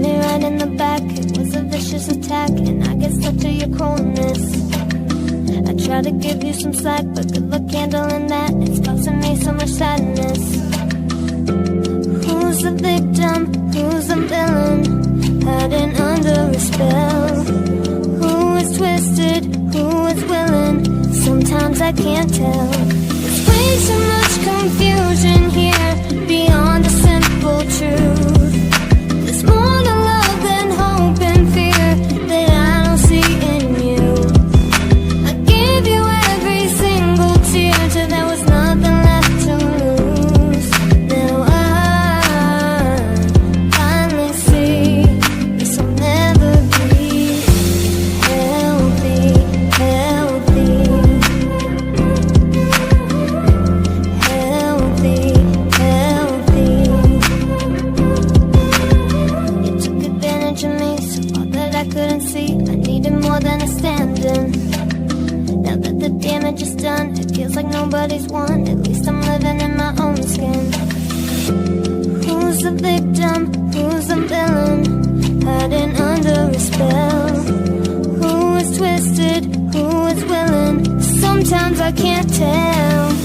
me right in the back. It was a vicious attack, and I get stuck to your coldness. I try to give you some slack, but good luck handling that. It's causing me so much sadness. Who's the victim? Who's the villain? Hiding under a spell. Who is twisted? Who is willing? Sometimes I can't tell. There's way too much confusion here, beyond the simple truth. There's more to love than hope and fear that I don't see in you. I gave you every single tear till there was nothing left to lose. Now I finally see this will never be healthy, healthy, healthy, healthy. You took advantage of me, so far that I couldn't see. I needed more than a stand-in. Now that the damage is done, it feels like nobody's won. At least I'm living in my own skin. Who's the victim? Who's the villain? Hiding under a spell. Who is twisted? Who is willing? Sometimes I can't tell.